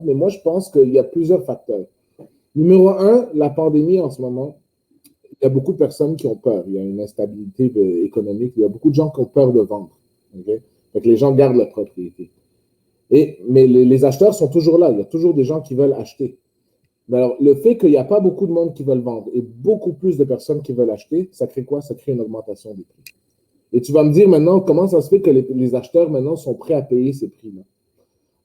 mais moi, je pense qu'il y a plusieurs facteurs. Numéro un, la pandémie en ce moment, il y a beaucoup de personnes qui ont peur. Il y a une instabilité économique. Il y a beaucoup de gens qui ont peur de vendre. Okay? Fait que les gens gardent leur propriété. Mais les acheteurs sont toujours là. Il y a toujours des gens qui veulent acheter. Mais alors, le fait qu'il n'y a pas beaucoup de monde qui veulent vendre et beaucoup plus de personnes qui veulent acheter, ça crée quoi? Ça crée une augmentation des prix. Et tu vas me dire maintenant, comment ça se fait que les acheteurs maintenant sont prêts à payer ces prix-là?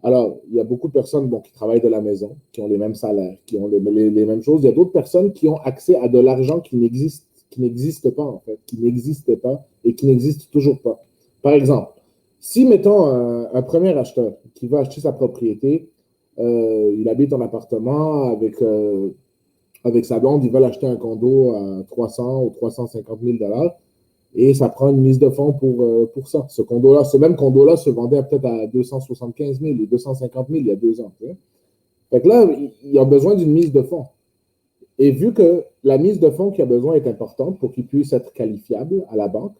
Alors, il y a beaucoup de personnes qui travaillent de la maison, qui ont les mêmes salaires, qui ont les mêmes choses. Il y a d'autres personnes qui ont accès à de l'argent qui n'existe pas, en fait, qui n'existait pas et qui n'existe toujours pas. Par exemple, si, mettons, un premier acheteur qui va acheter sa propriété, il habite en appartement avec sa blonde, il veut acheter un condo à 300 ou 350 000 $ et ça prend une mise de fonds pour ça. Ce même condo-là se vendait peut-être à 275 000 ou 250 000 il y a 2 ans. Fait que là, il a besoin d'une mise de fonds. Et vu que la mise de fonds qu'il a besoin est importante pour qu'il puisse être qualifiable à la banque,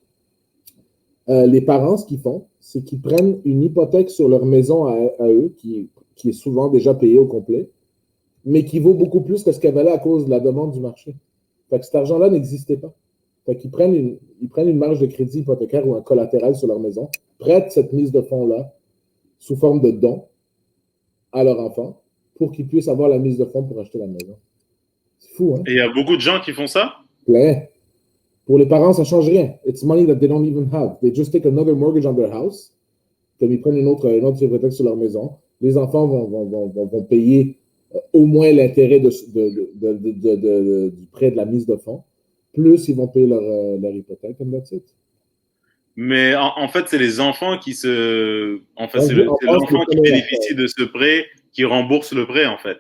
les parents, ce qu'ils font, c'est qu'ils prennent une hypothèque sur leur maison à eux, qui est souvent déjà payée au complet, mais qui vaut beaucoup plus que ce qu'elle valait à cause de la demande du marché. Fait que cet argent-là n'existait pas. Fait qu'ils prennent une marge de crédit hypothécaire ou un collatéral sur leur maison, prêtent cette mise de fonds-là sous forme de don à leur enfant pour qu'ils puissent avoir la mise de fonds pour acheter la maison. C'est fou, hein? Et il y a beaucoup de gens qui font ça? Plein. Pour les parents, ça ne change rien. It's money that they don't even have. They just take another mortgage on their house, comme ils prennent une autre hypothèque sur leur maison. Les enfants vont payer au moins l'intérêt du prêt de la mise de fonds, plus ils vont payer leur hypothèque, and that's it. Mais en fait, c'est les enfants qui se. En fait, c'est l'enfant qui bénéficie de ce prêt qui rembourse le prêt, en fait.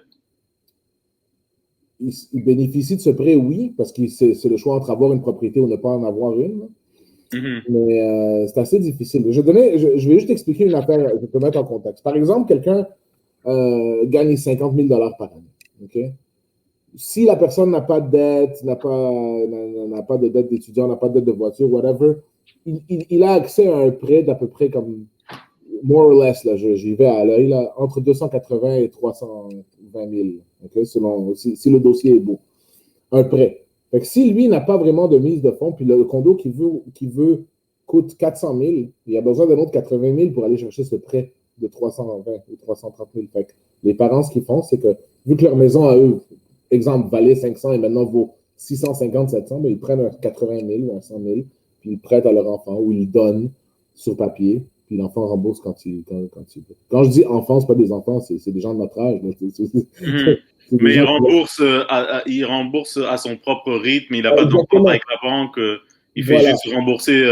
Ils bénéficient de ce prêt, oui, parce que c'est le choix entre avoir une propriété ou ne pas en avoir une. Mm-hmm. Mais c'est assez difficile. Je vais juste expliquer une affaire, je vais te mettre en contexte. Par exemple, quelqu'un gagne 50 000 $ par année. Okay? Si la personne n'a pas de dette, n'a pas de dette d'étudiant, n'a pas de dette de voiture, whatever, il a accès à un prêt d'à peu près comme, more or less, là, j'y vais à l'œil, là, entre 280 et 320 000, okay, selon, si le dossier est beau. Un prêt. Fait que si lui n'a pas vraiment de mise de fonds, puis le condo qu'il veut coûte 400 000, il a besoin d'un autre 80 000 pour aller chercher ce prêt de 320 ou 330 000. Fait que les parents, ce qu'ils font, c'est que, vu que leur maison à eux, exemple, valait 500 et maintenant vaut 650, 700, mais ils prennent un 80 000 ou un 100 000, puis ils prêtent à leur enfant ou ils donnent sur papier, puis l'enfant rembourse quand il veut. Quand je dis enfant, c'est pas des enfants, c'est des gens de notre âge. Mais il rembourse à son propre rythme, il n'a pas d'entente avec la banque, il fait juste rembourser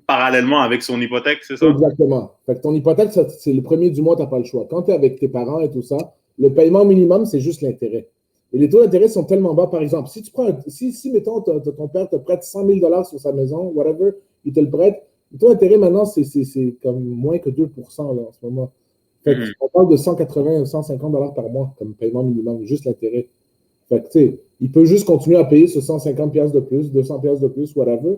parallèlement avec son hypothèque, c'est ça? Exactement. Fait que ton hypothèque, c'est le premier du mois, tu n'as pas le choix. Quand tu es avec tes parents et tout ça, le paiement minimum, c'est juste l'intérêt. Et les taux d'intérêt sont tellement bas. Par exemple, si mettons, ton père te prête 100 000 $ sur sa maison, whatever, il te le prête, le taux d'intérêt maintenant, c'est comme moins que 2% là, en ce moment. Fait on parle de 180 ou 150 $ par mois comme paiement minimum, juste l'intérêt. Fait que, tu sais, il peut juste continuer à payer ce 150 $ de plus, 200 $ de plus, whatever.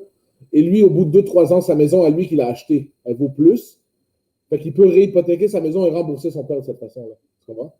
Et lui, au bout de 2-3 ans, sa maison à lui qu'il a achetée, elle vaut plus. Fait qu'il peut réhypothéquer sa maison et rembourser son père de cette façon-là. Tu comprends?